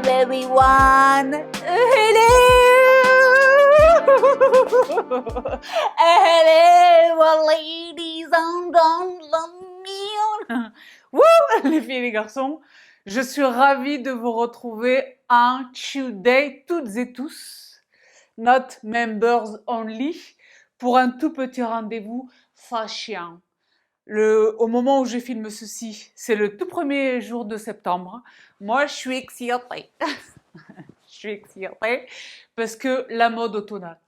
everyone. Hello. Hello, ladies and gentlemen. Wouh, les filles et les garçons, je suis ravie de vous retrouver un Today, toutes et tous, not members only, pour un tout petit rendez-vous fashion. Au moment où je filme ceci, c'est le tout premier jour de septembre. Moi, je suis excitée. Je suis excitée parce que la mode automnale.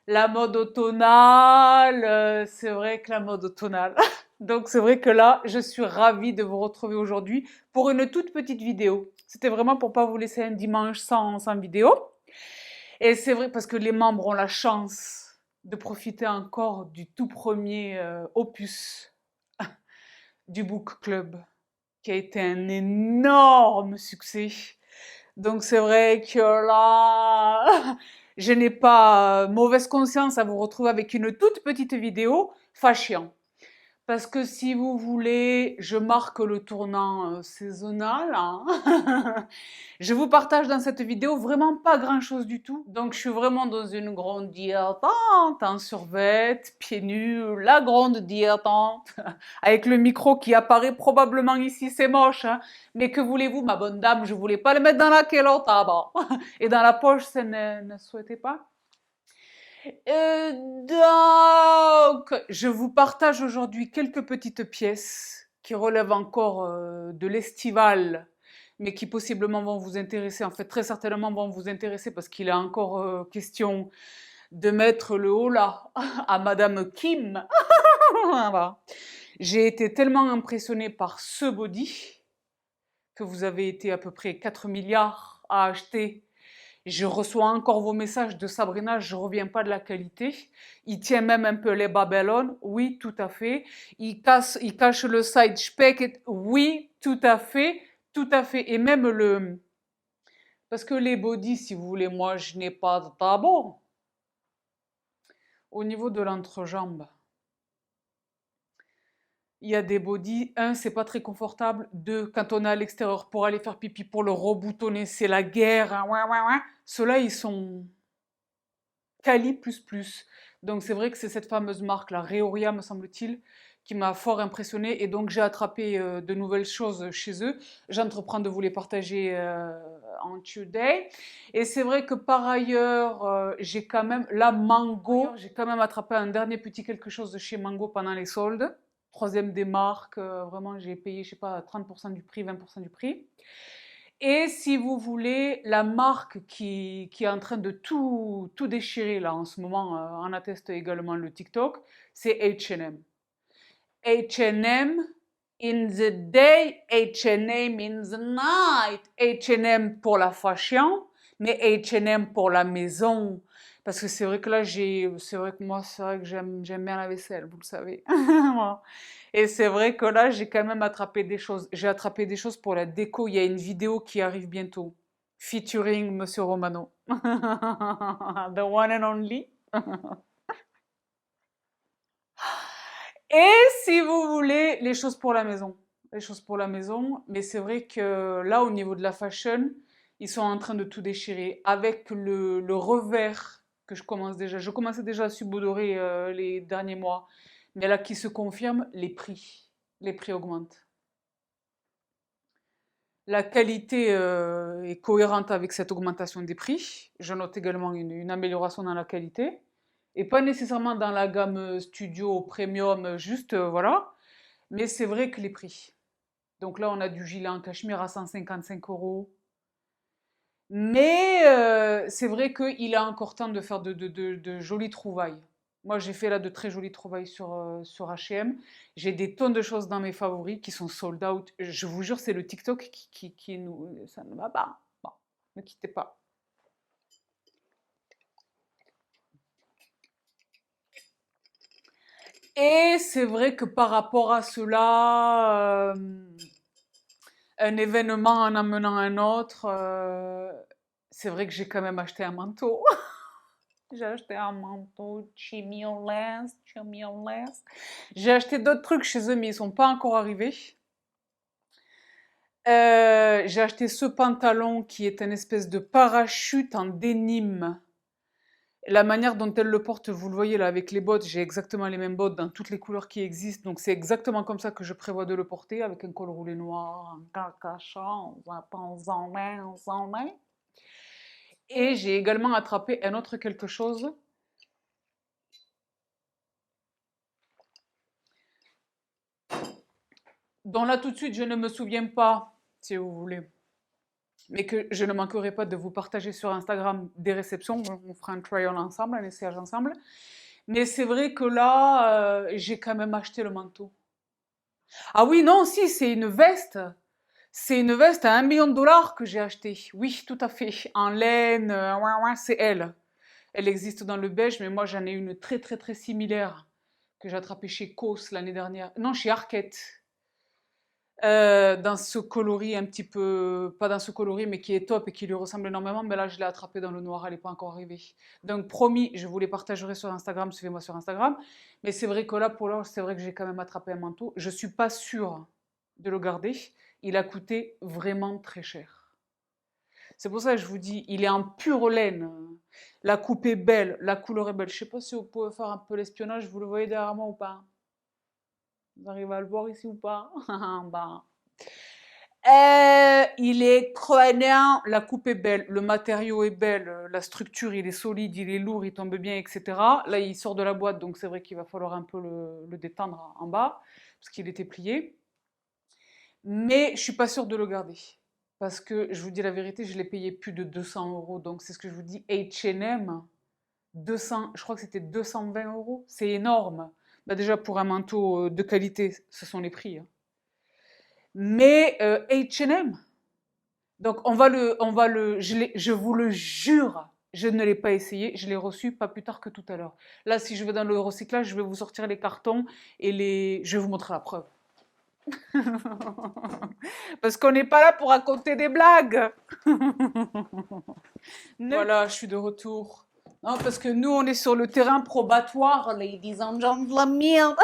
La mode automnale, c'est vrai que la mode automnale. Donc, c'est vrai que là, je suis ravie de vous retrouver aujourd'hui pour une toute petite vidéo. C'était vraiment pour pas vous laisser un dimanche sans vidéo. Et c'est vrai parce que les membres ont la chance de profiter encore du tout premier opus du Book Club, qui a été un énorme succès. Donc c'est vrai que là, je n'ai pas mauvaise conscience à vous retrouver avec une toute petite vidéo fashion. Parce que si vous voulez, je marque le tournant saisonnal, hein. Je vous partage dans cette vidéo vraiment pas grand-chose du tout. Donc je suis vraiment dans une grande dilettante, en survêt, pieds nus, la grande dilettante, avec le micro qui apparaît probablement ici, c'est moche, hein. Mais que voulez-vous, ma bonne dame, je voulais pas le mettre dans la culotte là-bas. Et dans la poche, ça ne souhaitait pas. Donc, je vous partage aujourd'hui quelques petites pièces qui relèvent encore de l'estival, mais qui possiblement vont vous intéresser. En fait, très certainement vont vous intéresser parce qu'il est encore question de mettre le haut là à Madame Kim. Voilà. J'ai été tellement impressionnée par ce body que vous avez été à peu près 4 milliards à acheter. Je reçois encore vos messages de Sabrina, je reviens pas de la qualité. Il tient même un peu les Babylone, oui, tout à fait. Il cache le side speck, oui, tout à fait, tout à fait. Et même parce que les body, si vous voulez, moi, je n'ai pas de tabou. Au niveau de l'entrejambe, il y a des bodys. Un, c'est pas très confortable. Deux, quand on est à l'extérieur pour aller faire pipi, pour le reboutonner, c'est la guerre, hein, ouais, ouais, ouais. Ceux-là, ils sont Cali plus plus. Donc c'est vrai que c'est cette fameuse marque, la Reoria me semble-t-il, qui m'a fort impressionnée et donc j'ai attrapé de nouvelles choses chez eux. J'entreprends de vous les partager en today. Et c'est vrai que par ailleurs, j'ai quand même la Mango, j'ai quand même attrapé un dernier petit quelque chose de chez Mango pendant les soldes. Troisième des marques, vraiment j'ai payé, je sais pas, 30% du prix, 20% du prix. Et si vous voulez, la marque qui est en train de tout déchirer là en ce moment, en atteste également le TikTok, c'est H&M. H&M in the day, H&M in the night. H&M pour la fashion, mais H&M pour la maison. Parce que c'est vrai que là, c'est vrai que moi, c'est vrai que j'aime bien la vaisselle, vous le savez. Et c'est vrai que là, j'ai quand même attrapé des choses. J'ai attrapé des choses pour la déco. Il y a une vidéo qui arrive bientôt, featuring Monsieur Romano. The one and only. Et si vous voulez, les choses pour la maison. Les choses pour la maison. Mais c'est vrai que là, au niveau de la fashion, ils sont en train de tout déchirer. Avec le revers que je commence déjà. Je commençais déjà à subodorer les derniers mois. Mais là, qui se confirme, les prix. Les prix augmentent. La qualité est cohérente avec cette augmentation des prix. Je note également une amélioration dans la qualité. Et pas nécessairement dans la gamme studio, premium, juste voilà. Mais c'est vrai que les prix. Donc là, on a du gilet en cachemire à 155 euros. Mais c'est vrai qu'il est encore temps de faire de jolies trouvailles. Moi, j'ai fait là de très jolies trouvailles sur H&M. J'ai des tonnes de choses dans mes favoris qui sont sold out. Je vous jure, c'est le TikTok qui nous... Ça ne va pas. Bon, ne quittez pas. Et c'est vrai que par rapport à cela, un événement en amenant un autre, c'est vrai que j'ai quand même acheté un manteau. J'ai acheté un manteau Chimioles, Chimioles. J'ai acheté d'autres trucs chez eux, mais ils sont pas encore arrivés. J'ai acheté ce pantalon qui est une espèce de parachute en denim. La manière dont elle le porte, vous le voyez là avec les bottes, j'ai exactement les mêmes bottes dans toutes les couleurs qui existent. Donc c'est exactement comme ça que je prévois de le porter, avec un col roulé noir, un carcachon, un panzanlin, un zanlin. Et j'ai également attrapé un autre quelque chose. Dont là tout de suite je ne me souviens pas, si vous voulez. Mais que je ne manquerai pas de vous partager sur Instagram des réceptions. On fera un trial ensemble, un essayage ensemble. Mais c'est vrai que là, j'ai quand même acheté le manteau. Ah oui, non, si, c'est une veste. C'est une veste à 1 million de dollars que j'ai achetée. Oui, tout à fait. En laine, ouais, ouais, c'est elle. Elle existe dans le beige, mais moi j'en ai une très très très similaire que j'ai attrapée chez COS l'année dernière. Non, chez Arket. Dans ce coloris un petit peu, pas dans ce coloris, mais qui est top et qui lui ressemble énormément. Mais là, je l'ai attrapée dans le noir, elle n'est pas encore arrivée. Donc, promis, je vous les partagerai sur Instagram, suivez-moi sur Instagram. Mais c'est vrai que là, pour l'heure, c'est vrai que j'ai quand même attrapé un manteau. Je suis pas sûre de le garder. Il a coûté vraiment très cher. C'est pour ça que je vous dis, il est en pure laine. La coupe est belle, la couleur est belle. Je sais pas si vous pouvez faire un peu l'espionnage, vous le voyez derrière moi ou pas? Vous arrivez à le voir ici ou pas? Bah. Il est croyant, la coupe est belle, le matériau est belle, la structure, il est solide, il est lourd, il tombe bien, etc. Là, il sort de la boîte, donc c'est vrai qu'il va falloir un peu le détendre en bas, parce qu'il était plié. Mais je suis pas sûre de le garder. Parce que, je vous dis la vérité, je l'ai payé plus de 200 euros. Donc c'est ce que je vous dis, H&M, 200, je crois que c'était 220 euros. C'est énorme. Bah, déjà, pour un manteau de qualité, ce sont les prix, hein. Mais H&M, donc je vous le jure, je ne l'ai pas essayé, je l'ai reçu pas plus tard que tout à l'heure. Là, si je vais dans le recyclage, je vais vous sortir les cartons et je vais vous montrer la preuve. Parce qu'on n'est pas là pour raconter des blagues. Voilà, je suis de retour. Non, parce que nous, on est sur le terrain probatoire, ladies and gentlemen.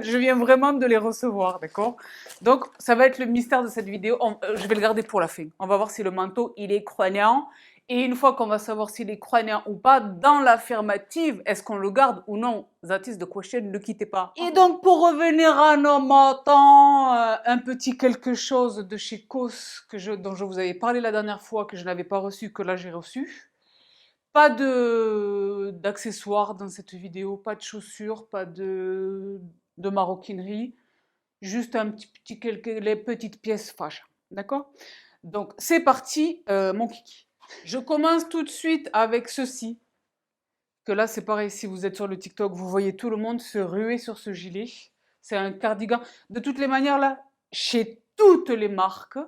Je viens vraiment de les recevoir, d'accord? Donc, ça va être le mystère de cette vidéo. Je vais le garder pour la fin. On va voir si le manteau, il est croyant. Et une fois qu'on va savoir s'il est croyant ou pas, dans l'affirmative, est-ce qu'on le garde ou non? That is the question, ne quittez pas. Et donc, pour revenir à nos montants, un petit quelque chose de chez COS dont je vous avais parlé la dernière fois, que je n'avais pas reçu, que là j'ai reçu. Pas d'accessoires dans cette vidéo, pas de chaussures, pas de maroquinerie, juste les petites pièces fashion, d'accord? Donc c'est parti, mon kiki. Je commence tout de suite avec ceci, que là c'est pareil, si vous êtes sur le TikTok, vous voyez tout le monde se ruer sur ce gilet. C'est un cardigan. De toutes les manières, là, chez toutes les marques,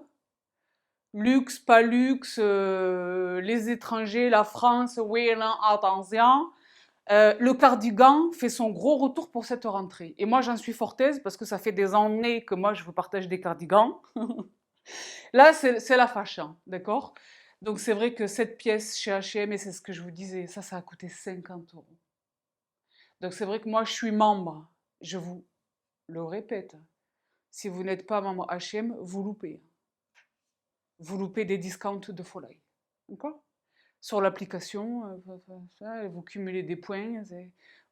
luxe, pas luxe, les étrangers, la France, oui, non, attention. Le cardigan fait son gros retour pour cette rentrée. Et moi, j'en suis fort aise parce que ça fait des années que moi, je vous partage des cardigans. Là, c'est la fashion, d'accord? Donc, c'est vrai que cette pièce chez H&M, et c'est ce que je vous disais, ça a coûté 50 euros. Donc, c'est vrai que moi, je suis membre. Je vous le répète. Si vous n'êtes pas membre H&M, vous loupez. Vous loupez des discounts de folie. D'accord? Sur l'application, vous cumulez des points,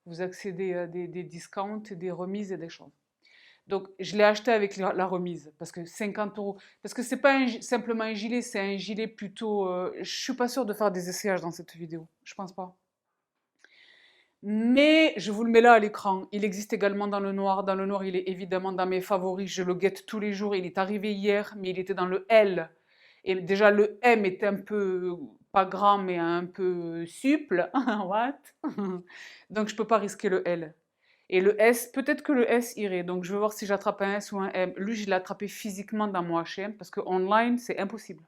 vous accédez à des discounts, des remises et des choses. Donc, je l'ai acheté avec la remise, parce que 50 euros. Parce que c'est pas simplement un gilet, c'est un gilet plutôt. Je suis pas sûre de faire des essayages dans cette vidéo. Je pense pas. Mais je vous le mets là à l'écran. Il existe également dans le noir. Dans le noir, il est évidemment dans mes favoris. Je le guette tous les jours. Il est arrivé hier, mais il était dans le L. Et déjà, le M est un peu, pas grand, mais un peu souple. What? Donc, je peux pas risquer le L. Et le S, peut-être que le S irait. Donc, je vais voir si j'attrape un S ou un M. Lui, je l'ai attrapé physiquement dans mon H&M parce que online, c'est impossible.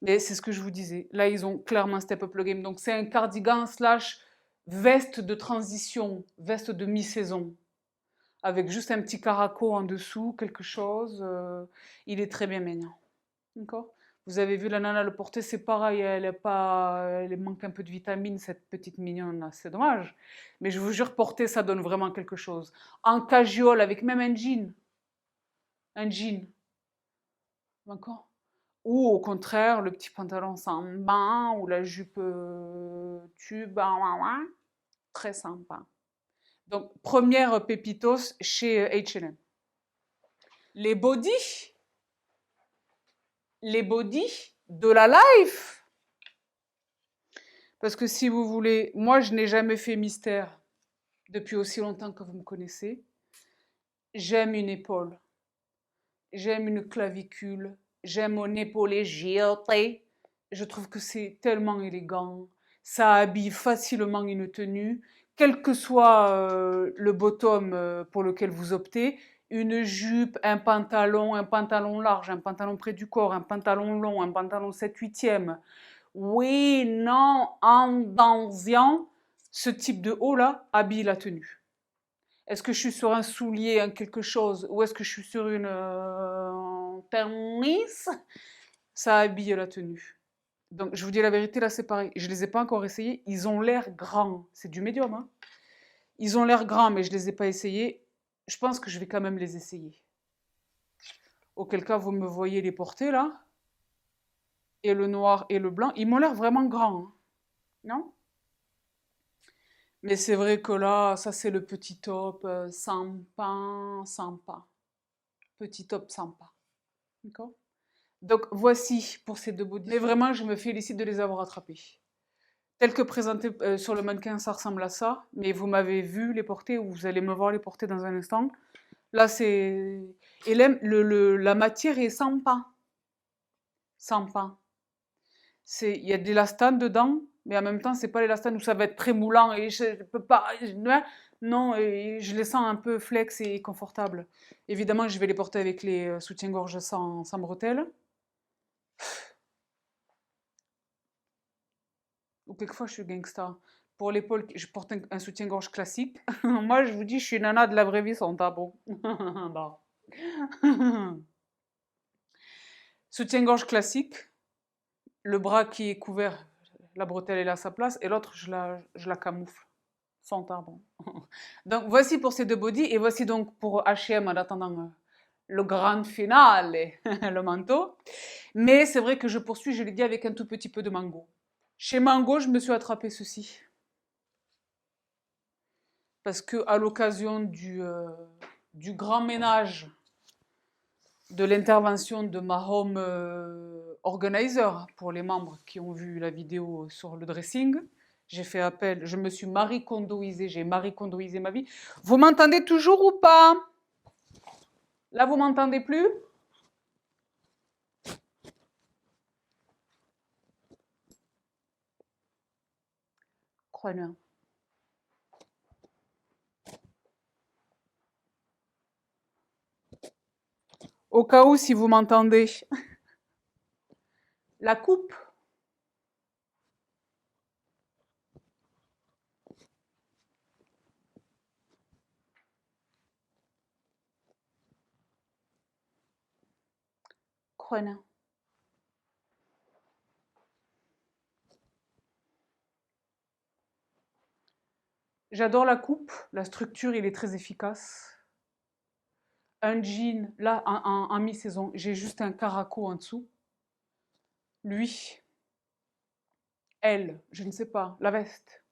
Mais c'est ce que je vous disais. Là, ils ont clairement step up le game. Donc, c'est un cardigan slash veste de transition, veste de mi-saison, avec juste un petit caraco en dessous, quelque chose. Il est très bien mignon. D'accord? Vous avez vu la nana le porter, c'est pareil, elle manque un peu de vitamine, cette petite mignonne, c'est dommage. Mais je vous jure, porter, ça donne vraiment quelque chose. En casual, avec même un jean. un jean, d'accord? Ou au contraire, le petit pantalon samba ou la jupe tube, très sympa. Donc, première pépitos chez H&M. Les bodys, les bodys de la life. Parce que si vous voulez, moi je n'ai jamais fait mystère depuis aussi longtemps que vous me connaissez. J'aime une épaule, j'aime une clavicule, j'aime mon épaulé giroté. Je trouve que c'est tellement élégant. Ça habille facilement une tenue, quel que soit le bottom pour lequel vous optez. Une jupe, un pantalon large, un pantalon près du corps, un pantalon long, un pantalon 7/8e. Oui, non, en dansant, ce type de haut-là habille la tenue. Est-ce que je suis sur un soulier, un quelque chose, ou est-ce que je suis sur une tennis? Ça habille la tenue. Donc, je vous dis la vérité, là, c'est pareil. Je ne les ai pas encore essayés. Ils ont l'air grands. C'est du médium, hein. Ils ont l'air grands, mais je ne les ai pas essayés. Je pense que je vais quand même les essayer. Auquel cas, vous me voyez les porter, là. Et le noir et le blanc. Ils m'ont l'air vraiment grands, hein. Non? Mais c'est vrai que là, ça, c'est le petit top sympa, sympa. Petit top sympa. D'accord? Donc, voici pour ces deux bodys. Mais vraiment, je me félicite de les avoir attrapés. Tel que présenté sur le mannequin, ça ressemble à ça. Mais vous m'avez vu les porter, ou vous allez me voir les porter dans un instant. Là, c'est... Et la matière est sympa. Sympa. Il y a de l'élastane dedans, mais en même temps, c'est pas l'élastane où ça va être très moulant et je peux pas... Non, et je les sens un peu flex et confortables. Évidemment, je vais les porter avec les soutiens-gorge sans bretelles. Ou quelquefois, je suis gangsta. Pour l'épaule, je porte un soutien-gorge classique. Moi, je vous dis, je suis nana de la vraie vie sans tabou. Bon. Soutien-gorge classique, le bras qui est couvert, la bretelle est là à sa place, et l'autre, je la camoufle. Sans tabou. Donc, voici pour ces deux bodys, et voici donc pour H&M en attendant le grand finale, le manteau. Mais c'est vrai que je poursuis, je l'ai dit, avec un tout petit peu de mango. Chez Mango, je me suis attrapé ceci. Parce que à l'occasion du grand ménage de l'intervention de ma home organizer pour les membres qui ont vu la vidéo sur le dressing, j'ai fait appel, je me suis maricondoisée, j'ai maricondoisé ma vie. Vous m'entendez toujours ou pas? Là, vous m'entendez plus? Croyez-moi. Au cas où, si vous m'entendez. La coupe. Croyez-moi. J'adore la coupe, la structure, il est très efficace. Un jean, là, en mi-saison, j'ai juste un caraco en dessous. Lui, elle, je ne sais pas, la veste.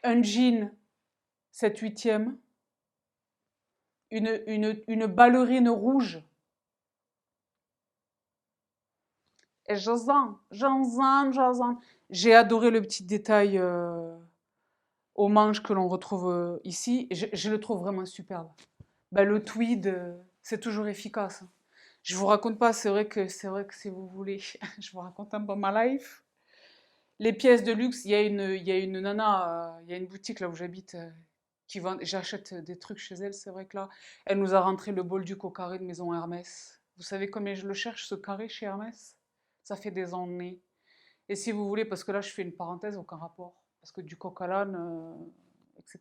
Un jean 7/8e, une ballerine rouge. Et j'en. J'ai adoré le petit détail aux manches que l'on retrouve ici. Je le trouve vraiment superbe. Ben, le tweed, c'est toujours efficace. Je vous raconte pas, c'est vrai que si vous voulez, je vous raconte un peu ma life. Les pièces de luxe, il y a une nana, il y a une boutique là où j'habite qui vend, j'achète des trucs chez elle, c'est vrai que là, elle nous a rentré le bol du carré de maison Hermès. Vous savez combien je le cherche, ce carré chez Hermès? Ça fait des années. Et si vous voulez, parce que là, je fais une parenthèse, aucun rapport, parce que du coq à l'âne, etc.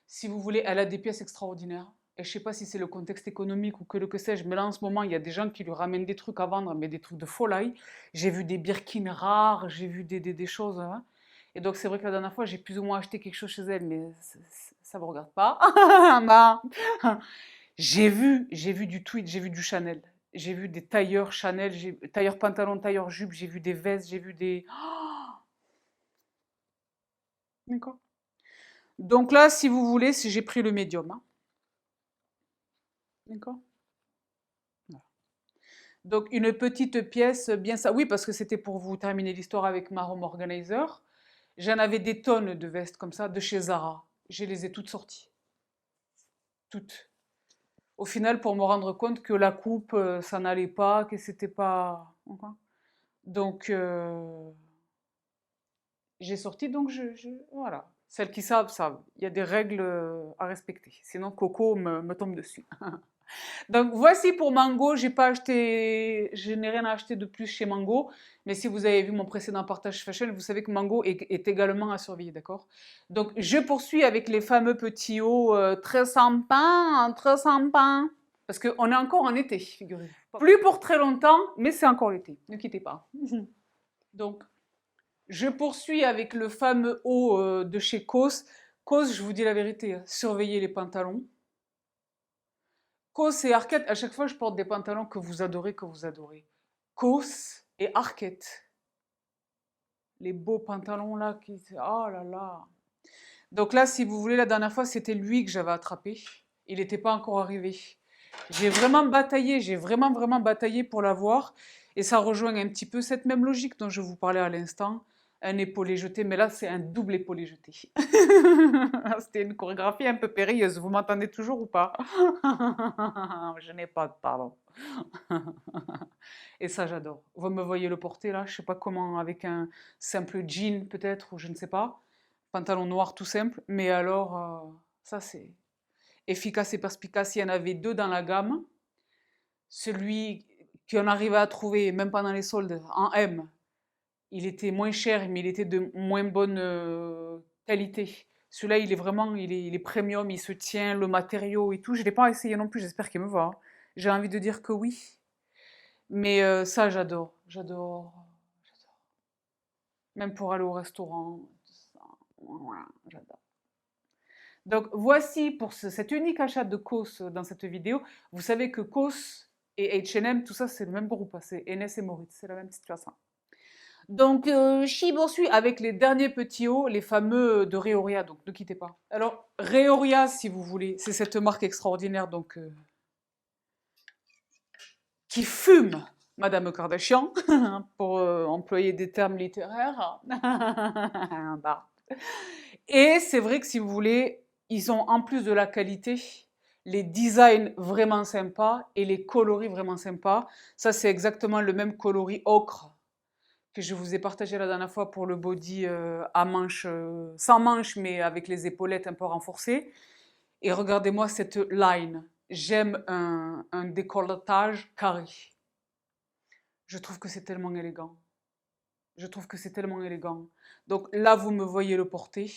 Si vous voulez, elle a des pièces extraordinaires. Et je sais pas si c'est le contexte économique ou que sais-je, mais là en ce moment, il y a des gens qui lui ramènent des trucs à vendre, mais des trucs de folie. J'ai vu des Birkin rares, j'ai vu des choses, hein. Et donc c'est vrai que la dernière fois, j'ai plus ou moins acheté quelque chose chez elle, mais ça ne vous regarde pas. Non. J'ai vu du tweed, j'ai vu du Chanel. J'ai vu des tailleurs Chanel, tailleurs pantalon, tailleurs jupe, j'ai vu des vestes, j'ai vu des... D'accord. Donc là, si vous voulez, si j'ai pris le médium, hein. D'accord. Voilà. Donc une petite pièce bien ça. Oui, parce que c'était pour vous terminer l'histoire avec ma home organizer. J'en avais des tonnes de vestes comme ça de chez Zara. Je les ai toutes sorties. Toutes. Au final, pour me rendre compte que la coupe, ça n'allait pas, que c'était pas. Enfin, donc, j'ai sorti, donc voilà. Celles qui savent, savent. Il y a des règles à respecter. Sinon, Coco me tombe dessus. Donc voici pour Mango, j'ai pas acheté, je n'ai rien acheté de plus chez Mango, mais si vous avez vu mon précédent partage fashion, vous savez que Mango est également à surveiller, d'accord? Donc je poursuis avec les fameux petits hauts très sympas, très sympas, parce qu'on est encore en été, figurez-vous. Plus pour très longtemps, mais c'est encore l'été, ne quittez pas. Donc je poursuis avec le fameux haut de chez COS. COS, je vous dis la vérité, surveillez les pantalons. Cos et Arquette, à chaque fois, je porte des pantalons que vous adorez, que vous adorez. Cos et Arquette. Les beaux pantalons là qui... Oh là là. Donc là, si vous voulez, la dernière fois, c'était lui que j'avais attrapé. Il n'était pas encore arrivé. J'ai vraiment bataillé, j'ai vraiment bataillé pour l'avoir. Et ça rejoint un petit peu cette même logique dont je vous parlais à l'instant. Un épaulé jeté, mais là, c'est un double épaulé jeté. C'était une chorégraphie un peu périlleuse. Vous m'entendez toujours ou pas? Je n'ai pas de pardon. Et ça, j'adore. Vous me voyez le porter là, je sais pas comment, avec un simple jean peut-être, ou je ne sais pas. Pantalon noir tout simple. Mais alors, ça c'est efficace et perspicace. Il y en avait deux dans la gamme. Celui qu'on arrivait à trouver, même pendant les soldes, en M, il était moins cher, mais il était de moins bonne qualité. Celui-là, il est vraiment, il est premium, il se tient, le matériau et tout. Je ne l'ai pas essayé non plus, j'espère qu'il me va. J'ai envie de dire que oui. Mais ça, j'adore. J'adore. J'adore. Même pour aller au restaurant. Tout ça. Voilà, j'adore. Donc voici pour cet unique achat de COS dans cette vidéo. Vous savez que COS et H&M, tout ça, c'est le même groupe. C'est NS et Moritz, c'est la même situation. Donc, je poursuis avec les derniers petits hauts, les fameux de Reoria, donc ne quittez pas. Alors, Reoria, si vous voulez, c'est cette marque extraordinaire donc, qui fume Madame Kardashian, pour employer des termes littéraires. Bah. Et c'est vrai que si vous voulez, ils ont en plus de la qualité, les designs vraiment sympas et les coloris vraiment sympas. Ça, c'est exactement le même coloris ocre que je vous ai partagé la dernière fois pour le body à manches, sans manches, mais avec les épaulettes un peu renforcées. Et regardez-moi cette line. J'aime un décolletage carré. Je trouve que c'est tellement élégant. Je trouve que c'est tellement élégant. Donc là, vous me voyez le porter.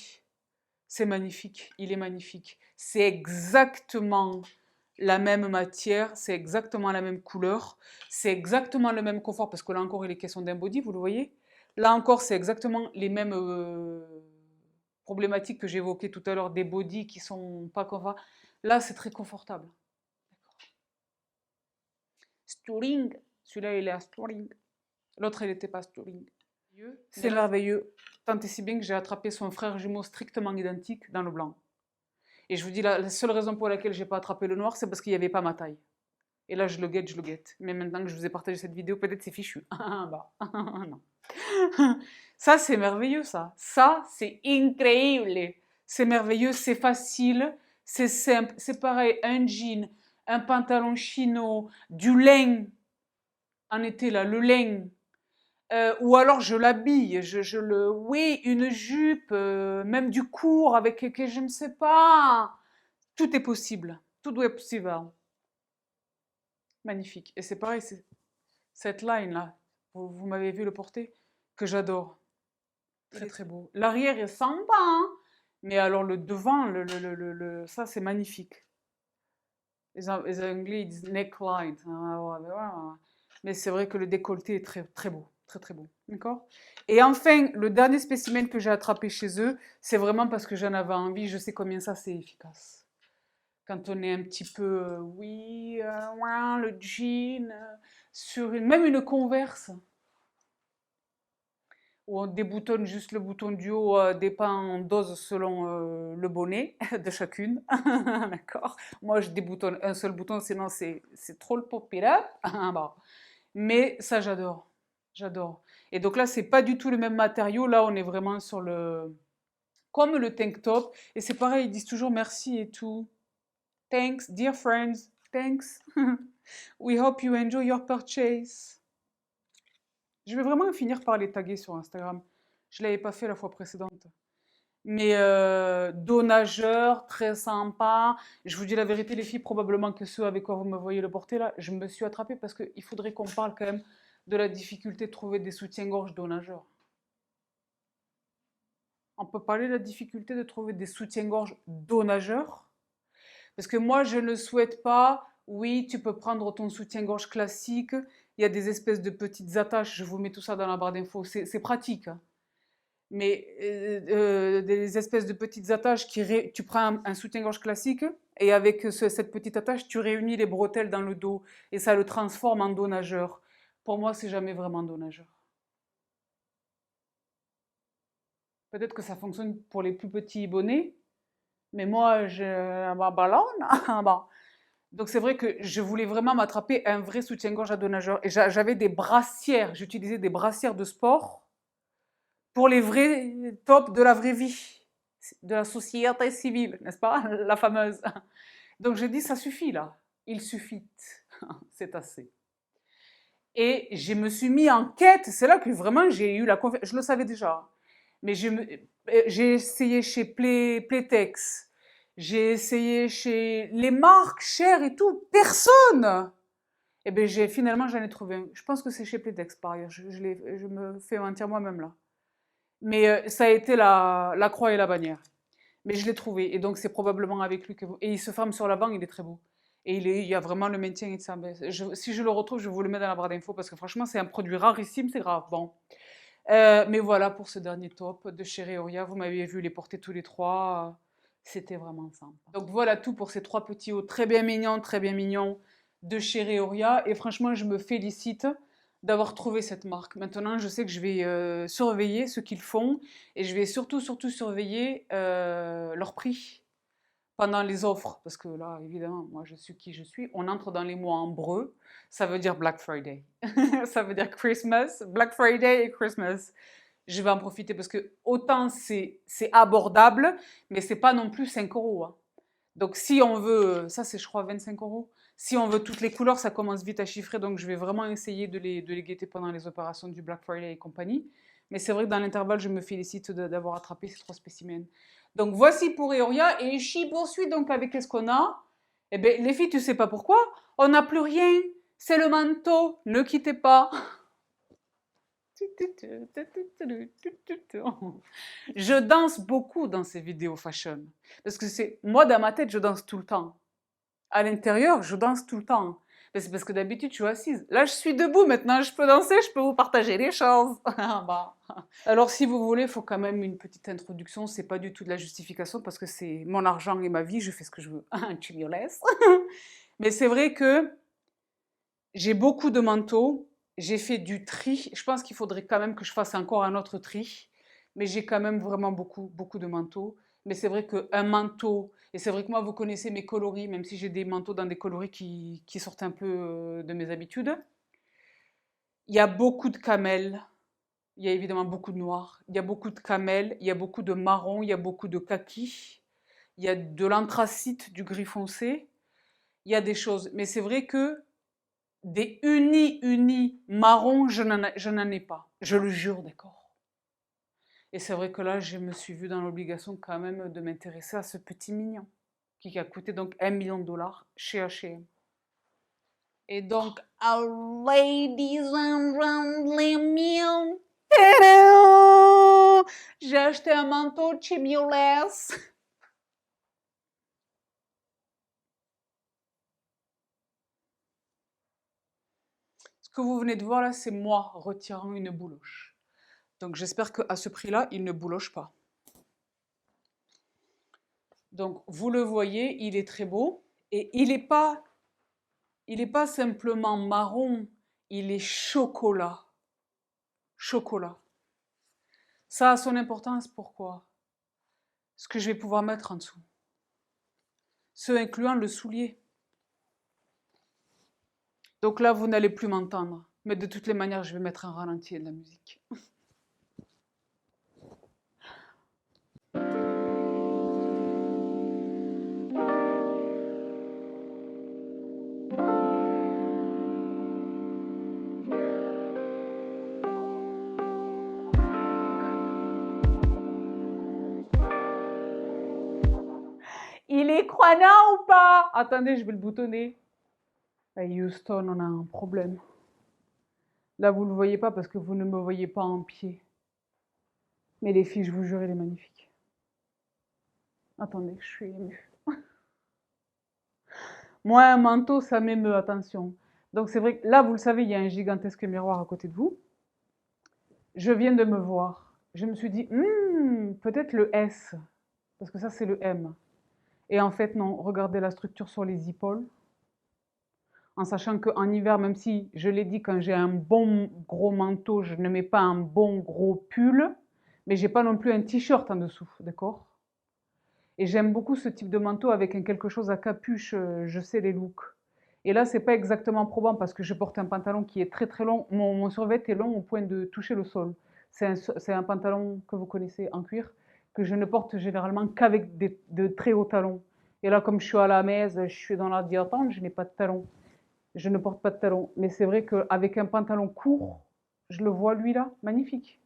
C'est magnifique. Il est magnifique. C'est exactement la même matière, c'est exactement la même couleur, c'est exactement le même confort, parce que là encore, il est question d'un body, vous le voyez. Là encore, c'est exactement les mêmes problématiques que j'évoquais tout à l'heure, des bodys qui sont pas confortables. Là, c'est très confortable. Stirring, celui-là, il est à Stirring. L'autre, il n'était pas Stirring. C'est merveilleux. Tant et si bien que j'ai attrapé son frère jumeau strictement identique dans le blanc. Et je vous dis, la seule raison pour laquelle j'ai pas attrapé le noir, c'est parce qu'il n'y avait pas ma taille. Et là, je le guette, je le guette. Mais maintenant que je vous ai partagé cette vidéo, peut-être c'est fichu. Bah, non. Ça, c'est merveilleux, ça. Ça, c'est incroyable. C'est merveilleux, c'est facile, c'est simple. C'est pareil, un jean, un pantalon chino, du lin. En été, là, le lin. Ou alors je l'habille, oui, une jupe, même du court avec, que je ne sais pas. Tout est possible. Tout est possible. Magnifique. Et c'est pareil, c'est cette line-là, vous m'avez vu le porter, que j'adore. Très très beau. L'arrière est sympa, hein, mais alors le devant, ça c'est magnifique. Les Anglais ils disent neckline. Mais c'est vrai que le décolleté est très très beau. Très très beau. D'accord. Et enfin, le dernier spécimen que j'ai attrapé chez eux, c'est vraiment parce que j'en avais envie, je sais combien ça c'est efficace. quand on est un petit peu, oui, ouin, le jean, sur même une Converse, où on déboutonne juste le bouton du haut, dépend en dose selon le bonnet de chacune. D'accord? Moi, je déboutonne un seul bouton, sinon c'est trop le pop it up. Bon. Mais ça, j'adore. J'adore. Et donc là, c'est pas du tout le même matériau. Là, on est vraiment sur le. Comme le tank top. Et c'est pareil, ils disent toujours merci et tout. Thanks, dear friends. Thanks. We hope you enjoy your purchase. Je vais vraiment finir par les taguer sur Instagram. Je ne l'avais pas fait la fois précédente. Mais dos nageur, très sympa. Je vous dis la vérité, les filles, probablement que ceux avec quoi vous me voyez le porter là, je me suis attrapée parce qu'il faudrait qu'on parle quand même de la difficulté de trouver des soutiens-gorge dos nageur. On peut parler de la difficulté de trouver des soutiens-gorge dos nageur. Parce que moi, je ne souhaite pas, oui, tu peux prendre ton soutien-gorge classique, il y a des espèces de petites attaches, je vous mets tout ça dans la barre d'infos, c'est pratique, hein. Mais des espèces de petites attaches tu prends un soutien-gorge classique et avec cette petite attache, tu réunis les bretelles dans le dos et ça le transforme en dos nageur. Pour moi, c'est jamais vraiment dos nageur. Peut-être que ça fonctionne pour les plus petits bonnets, mais moi, je un ballon. Bon. Donc c'est vrai que je voulais vraiment m'attraper un vrai soutien-gorge à dos nageur et j'avais des brassières, j'utilisais des brassières de sport pour les vrais tops de la vraie vie, de la société civile, n'est-ce pas? La fameuse. Donc j'ai dit, ça suffit là, il suffit, c'est assez. Et je me suis mis en quête, c'est là que vraiment j'ai eu la confiance, je le savais déjà, mais j'ai essayé chez Playtex, j'ai essayé chez les marques chères et tout, personne! Et bien finalement j'en ai trouvé un. Je pense que c'est chez Playtex par ailleurs, je me fais mentir moi-même là. Mais ça a été la croix et la bannière. Mais je l'ai trouvé. Et donc, c'est probablement avec lui que vous. Et il se ferme sur l'avant, il est très beau. Et il y a vraiment le maintien et ça. Si je le retrouve, je vous le mets dans la barre d'infos parce que franchement, c'est un produit rarissime, c'est grave. Bon. Mais voilà pour ce dernier top de chez Réoria. Vous m'aviez vu les porter tous les trois. C'était vraiment sympa. Donc voilà tout pour ces trois petits hauts très bien mignons de chez Réoria. Et franchement, je me félicite d'avoir trouvé cette marque. Maintenant, je sais que je vais surveiller ce qu'ils font et je vais surtout surveiller leur prix pendant les offres. Parce que là, évidemment, moi, je suis qui je suis. On entre dans les mois en breu. Ça veut dire Black Friday. Ça veut dire Christmas, Black Friday et Christmas. Je vais en profiter parce que autant c'est abordable, mais c'est pas non plus 5 euros, hein. Donc si on veut, ça c'est je crois 25 euros. Si on veut toutes les couleurs, ça commence vite à chiffrer. Donc je vais vraiment essayer de les guetter pendant les opérations du Black Friday et compagnie. Mais c'est vrai que dans l'intervalle, je me félicite d'avoir attrapé ces trois spécimens. Donc voici pour Eoria. Et je poursuit donc avec qu'est-ce qu'on a? Eh bien les filles, tu sais pas pourquoi? On n'a plus rien. C'est le manteau. Ne quittez pas. Je danse beaucoup dans ces vidéos fashion. Parce que c'est moi, dans ma tête, je danse tout le temps. À l'intérieur, je danse tout le temps. Mais c'est parce que d'habitude, je suis assise. Là, je suis debout maintenant, je peux danser, je peux vous partager les choses. Bah. Alors, si vous voulez, il faut quand même une petite introduction. C'est pas du tout de la justification parce que c'est mon argent et ma vie, je fais ce que je veux. Tu me laisses. Mais c'est vrai que j'ai beaucoup de manteaux. J'ai fait du tri. Je pense qu'il faudrait quand même que je fasse encore un autre tri. Mais j'ai quand même vraiment beaucoup de manteaux. Mais c'est vrai qu'un manteau, et c'est vrai que moi, vous connaissez mes coloris, même si j'ai des manteaux dans des coloris qui sortent un peu de mes habitudes. Il y a beaucoup de camel. Il y a évidemment beaucoup de noir. Il y a beaucoup de camel. Il y a beaucoup de marron. Il y a beaucoup de kaki. Il y a de l'anthracite, du gris foncé. Il y a des choses. Mais c'est vrai que des unis marron, je n'en ai pas. Je le jure, d'accord. Et c'est vrai que là, je me suis vue dans l'obligation quand même de m'intéresser à ce petit mignon, qui a coûté donc 1 million de dollars chez H&M. Et donc, ladies and gentlemen, j'ai acheté un manteau chez Bioless. Ce que vous venez de voir là, c'est moi retirant une bouloche. Donc j'espère qu'à ce prix-là, il ne bouloche pas. Donc, vous le voyez, il est très beau. Et il est pas simplement marron, il est chocolat. Chocolat. Ça a son importance, pourquoi? Ce que je vais pouvoir mettre en dessous. Ce incluant le soulier. Donc là, vous n'allez plus m'entendre. Mais de toutes les manières, je vais mettre un ralenti de la musique. Il est croyant ou pas? Attendez, je vais le boutonner. Hey Houston, on a un problème. Là, vous ne le voyez pas parce que vous ne me voyez pas en pied. Mais les filles, je vous jure, il est magnifique. Attendez, je suis émue. Moi, un manteau, ça m'émeut, attention. Donc c'est vrai que là, vous le savez, il y a un gigantesque miroir à côté de vous. Je viens de me voir. Je me suis dit, peut-être le S, parce que ça, c'est le M. Et en fait, non, regardez la structure sur les épaules. En sachant qu'en hiver, même si je l'ai dit, quand j'ai un bon gros manteau, je ne mets pas un bon gros pull, mais j'ai pas non plus un t-shirt en dessous, d'accord? Et j'aime beaucoup ce type de manteau avec un quelque chose à capuche, je sais les looks. Et là, c'est pas exactement probant parce que je porte un pantalon qui est très très long. Mon survêt est long au point de toucher le sol. C'est un pantalon que vous connaissez en cuir, que je ne porte généralement qu'avec de très hauts talons. Et là, comme je suis à la maison, je suis dans la diattente, je n'ai pas de talons. Je ne porte pas de talons. Mais c'est vrai qu'avec un pantalon court, je le vois lui là, magnifique.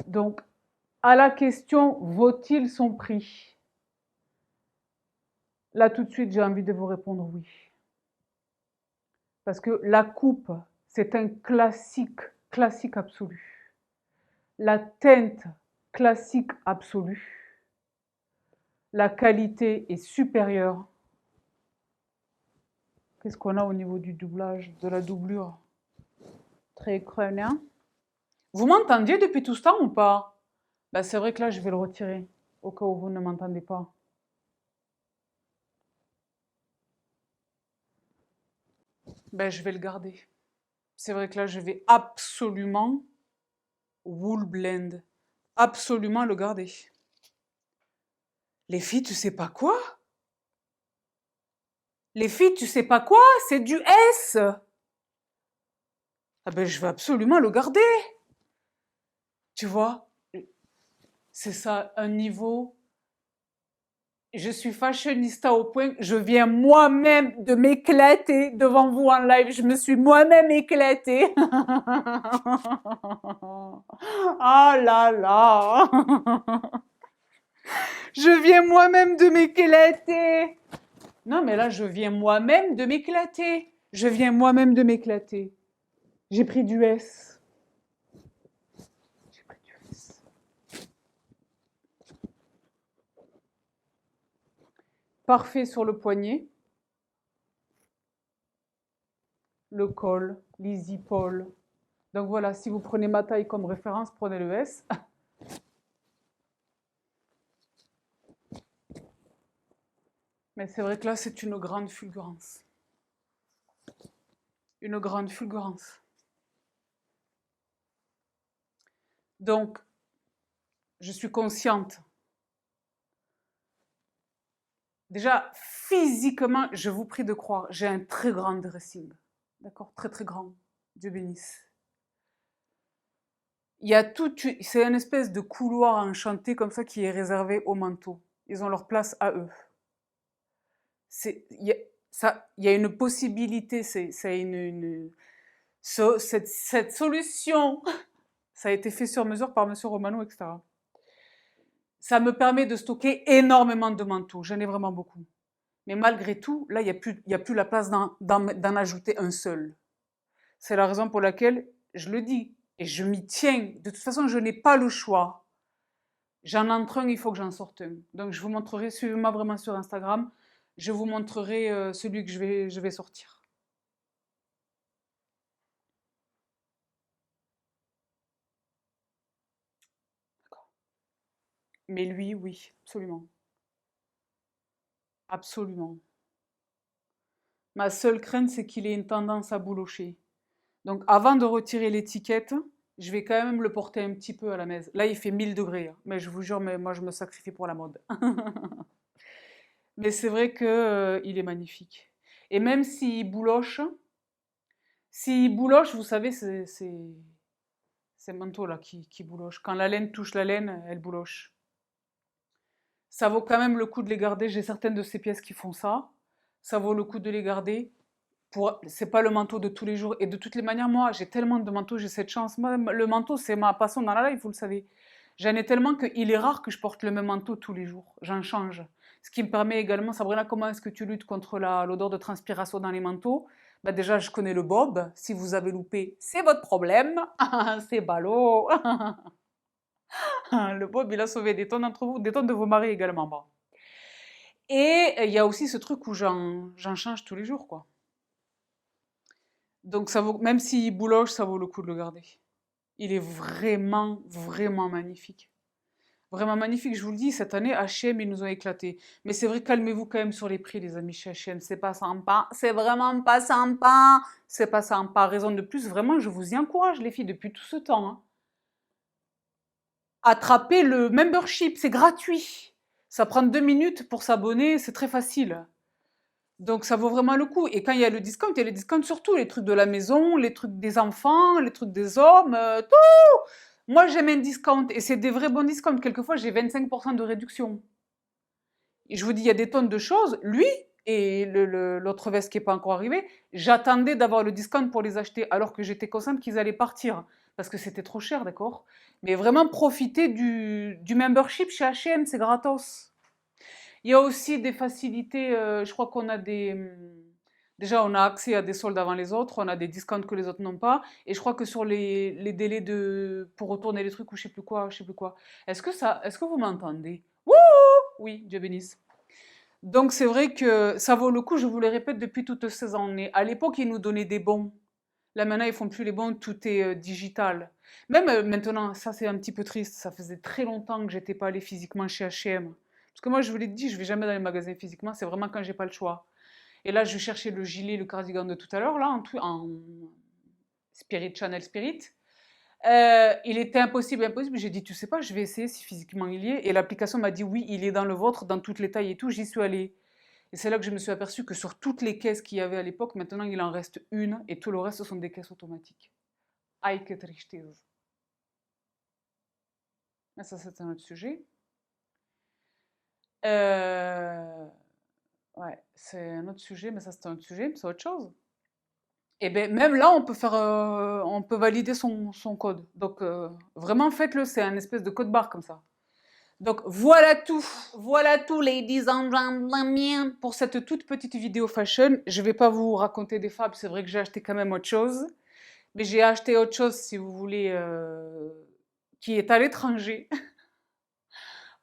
Donc, à la question, vaut-il son prix? Là, tout de suite, j'ai envie de vous répondre oui. Parce que la coupe, c'est un classique, classique absolu. La teinte, classique absolu. La qualité est supérieure. Qu'est-ce qu'on a au niveau du doublage, de la doublure? Très crânien. Vous m'entendiez depuis tout ce temps ou pas? Ben, c'est vrai que là, je vais le retirer, au cas où vous ne m'entendez pas. Ben, je vais le garder. C'est vrai que là, je vais absolument wool blend. Absolument le garder. Les filles, tu sais pas quoi? Les filles, tu sais pas quoi? C'est du S! Ah ben, je vais absolument le garder. Tu vois? C'est ça, un niveau. Je suis fashionista au point que je viens moi-même de m'éclater devant vous en live. Je me suis moi-même éclatée. Ah là là. Je viens moi-même de m'éclater. Non, mais là, je viens moi-même de m'éclater. Je viens moi-même de m'éclater. J'ai pris du S. J'ai pris du S. Parfait sur le poignet. Le col, les épaules. Donc voilà, si vous prenez ma taille comme référence, prenez le S. Mais c'est vrai que là, c'est une grande fulgurance. Une grande fulgurance. Donc, je suis consciente. Déjà, physiquement, je vous prie de croire, j'ai un très grand dressing. D'accord? Très très grand. Dieu bénisse. Il y a tout, c'est une espèce de couloir enchanté comme ça qui est réservé aux manteaux. Ils ont leur place à eux. Il y a une possibilité, cette solution, ça a été fait sur mesure par Monsieur Romano, etc. Ça me permet de stocker énormément de manteaux. J'en ai vraiment beaucoup. Mais malgré tout, là, il n'y a plus la place d'en ajouter un seul. C'est la raison pour laquelle je le dis et je m'y tiens. De toute façon, je n'ai pas le choix. J'en entre un, il faut que j'en sorte un. Donc, je vous montrerai, suivez-moi vraiment sur Instagram. Je vous montrerai celui que je vais sortir. Mais lui, oui, absolument. Absolument. Ma seule crainte, c'est qu'il ait une tendance à boulocher. Donc, avant de retirer l'étiquette, je vais quand même le porter un petit peu à la maison. Là, il fait 1000 degrés, hein, mais je vous jure, mais moi, je me sacrifie pour la mode. Mais c'est vrai que, il est magnifique. Et même s'il bouloche, vous savez, c'est le manteau là qui bouloche. Quand la laine touche la laine, elle bouloche. Ça vaut quand même le coup de les garder. J'ai certaines de ces pièces qui font ça. Ça vaut le coup de les garder. C'est pas le manteau de tous les jours. Et de toutes les manières, moi, j'ai tellement de manteaux, j'ai cette chance. Moi, le manteau, c'est ma passion dans la life, vous le savez. J'en ai tellement qu'il est rare que je porte le même manteau tous les jours. J'en change. Ce qui me permet également, Sabrina, comment est-ce que tu luttes contre l'odeur de transpiration dans les manteaux? Bah déjà, je connais le bob. Si vous avez loupé, c'est votre problème. C'est ballot. Le bob, il a sauvé des tonnes d'entre vous, des tonnes de vos maris également. Bon. Et il y a aussi ce truc où j'en change tous les jours, quoi. Donc ça vaut, même s'il bouloche, ça vaut le coup de le garder. Il est vraiment, vraiment magnifique. Vraiment magnifique, je vous le dis, cette année, H&M, ils nous ont éclaté. Mais c'est vrai, calmez-vous quand même sur les prix, les amis, chez H&M. C'est pas sympa. C'est vraiment pas sympa. C'est pas sympa. Raison de plus, vraiment, je vous y encourage, les filles, depuis tout ce temps, hein. Attrapez le membership, c'est gratuit. Ça prend 2 minutes pour s'abonner, c'est très facile. Donc ça vaut vraiment le coup. Et quand il y a le discount, il y a les discounts sur tout, les trucs de la maison, les trucs des enfants, les trucs des hommes, tout. Moi j'aime un discount et c'est des vrais bons discounts. Quelquefois j'ai 25% de réduction. Et je vous dis, il y a des tonnes de choses. Lui et l'autre veste qui n'est pas encore arrivée, j'attendais d'avoir le discount pour les acheter alors que j'étais consciente qu'ils allaient partir parce que c'était trop cher, d'accord? Mais vraiment profiter du membership chez H&M, c'est gratos. Il y a aussi des facilités, je crois qu'on a déjà, on a accès à des soldes avant les autres, on a des discounts que les autres n'ont pas, et je crois que sur les délais pour retourner les trucs ou je sais plus quoi, je sais plus quoi. Est-ce que vous m'entendez? Wouh! Oui, Dieu bénisse. Donc c'est vrai que ça vaut le coup, je vous le répète depuis toutes ces années. À l'époque, ils nous donnaient des bons. Là maintenant, ils font plus les bons, tout est digital. Même maintenant, ça c'est un petit peu triste. Ça faisait très longtemps que j'étais pas allée physiquement chez H&M. Parce que moi, je vous l'ai dit, je vais jamais dans les magasins physiquement. C'est vraiment quand j'ai pas le choix. Et là, je cherchais le gilet, le cardigan de tout à l'heure, là, en Spirit Channel Spirit. Il était impossible, impossible. J'ai dit, tu sais pas, je vais essayer si physiquement il y est. Et l'application m'a dit, oui, il est dans le vôtre, dans toutes les tailles et tout. J'y suis allée. Et c'est là que je me suis aperçue que sur toutes les caisses qu'il y avait à l'époque, maintenant il en reste une et tout le reste ce sont des caisses automatiques. Aïe, que tristesse. Mais ça, c'est un autre sujet. Euh, ouais, c'est un autre sujet, mais ça, c'est un autre sujet, c'est autre chose. Et bien, même là, on peut valider son code. Donc, vraiment, faites-le, c'est un espèce de code barre comme ça. Donc, voilà tout, ladies and gentlemen, pour cette toute petite vidéo fashion. Je vais pas vous raconter des fables, c'est vrai que j'ai acheté quand même autre chose. Mais j'ai acheté autre chose, si vous voulez, qui est à l'étranger.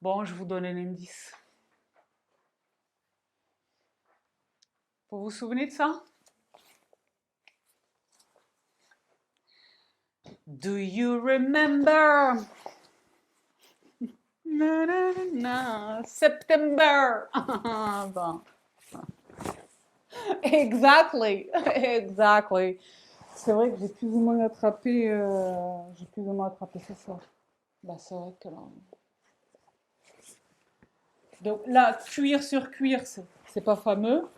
Bon, je vous donne un indice. Vous vous souvenez de ça? Do you remember? Na, na, na, September. Bon. Exactly, exactly. C'est vrai que j'ai plus ou moins attrapé ce soir. Bah, c'est vrai que là. Donc là, cuir sur cuir, c'est pas fameux,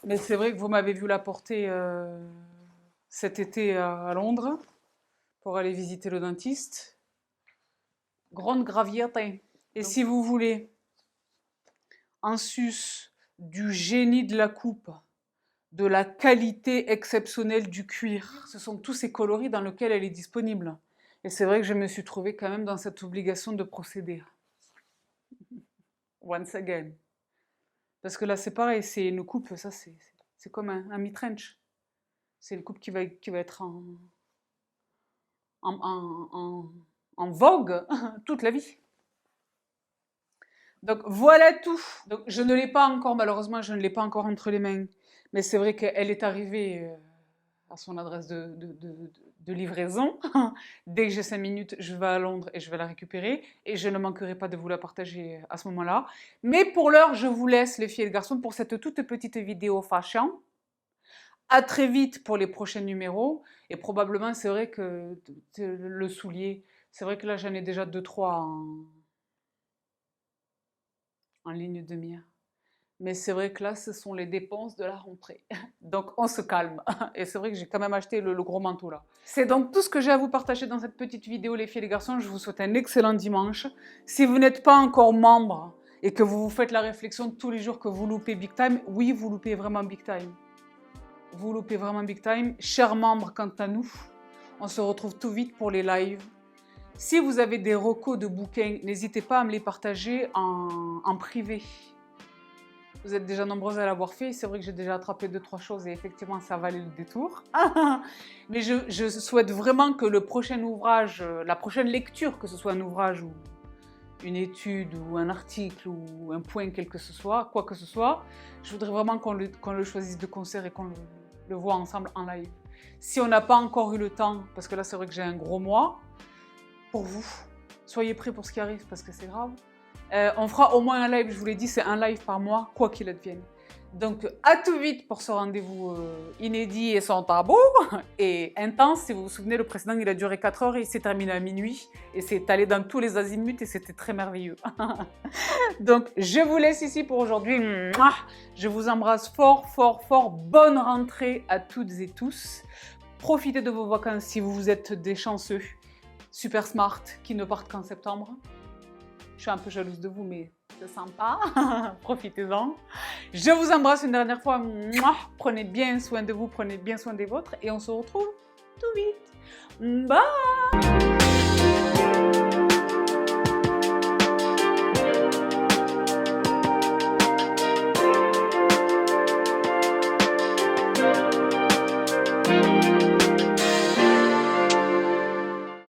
mais c'est vrai que vous m'avez vu la porter cet été à Londres pour aller visiter le dentiste. Grande gravière. Et si vous voulez, en sus du génie de la coupe, de la qualité exceptionnelle du cuir, ce sont tous ces coloris dans lesquels elle est disponible. Et c'est vrai que je me suis trouvée quand même dans cette obligation de procéder. Once again. Parce que là, c'est pareil, c'est une coupe, ça, c'est comme un mid-trench. C'est une coupe qui va être en, en- en- en vogue toute la vie. Donc voilà tout. Donc je ne l'ai pas encore, malheureusement, je ne l'ai pas encore entre les mains. Mais c'est vrai qu'elle est arrivée à son adresse de livraison. Dès que j'ai 5 minutes, je vais à Londres et je vais la récupérer. Et je ne manquerai pas de vous la partager à ce moment-là. Mais pour l'heure, je vous laisse, les filles et les garçons, pour cette toute petite vidéo fashion. À très vite pour les prochains numéros. Et probablement, c'est vrai que le soulier, c'est vrai que là, j'en ai déjà 2-3 en ligne de mire. Mais c'est vrai que là, ce sont les dépenses de la rentrée. Donc, on se calme. Et c'est vrai que j'ai quand même acheté le gros manteau là. C'est donc tout ce que j'ai à vous partager dans cette petite vidéo, les filles et les garçons. Je vous souhaite un excellent dimanche. Si vous n'êtes pas encore membre et que vous vous faites la réflexion tous les jours que vous loupez big time, oui, vous loupez vraiment big time. Vous loupez vraiment big time. Chers membres, quant à nous, on se retrouve tout vite pour les lives. Si vous avez des recos de bouquins, n'hésitez pas à me les partager en privé. Vous êtes déjà nombreuses à l'avoir fait. C'est vrai que j'ai déjà attrapé 2-3 choses et effectivement, ça valait le détour. Mais je souhaite vraiment que le prochain ouvrage, la prochaine lecture, que ce soit un ouvrage ou une étude ou un article ou un point, quel que ce soit, quoi que ce soit, je voudrais vraiment qu'on le choisisse de concert et qu'on le voit ensemble en live. Si on n'a pas encore eu le temps, parce que là, c'est vrai que j'ai un gros mois, pour vous, soyez prêts pour ce qui arrive parce que c'est grave. On fera au moins un live, je vous l'ai dit, c'est un live par mois, quoi qu'il advienne. Donc, à tout vite pour ce rendez-vous inédit et sans tabou et intense. Si vous vous souvenez, le précédent, il a duré 4 heures et il s'est terminé à minuit. Et c'est allé dans tous les azimuts et c'était très merveilleux. Donc, je vous laisse ici pour aujourd'hui. Je vous embrasse fort, fort, fort. Bonne rentrée à toutes et tous. Profitez de vos vacances si vous êtes des chanceux, super smart, qui ne partent qu'en septembre. Je suis un peu jalouse de vous, mais c'est sympa. Profitez-en. Je vous embrasse une dernière fois. Mouah. Prenez bien soin de vous, prenez bien soin des vôtres et on se retrouve tout vite. Bye!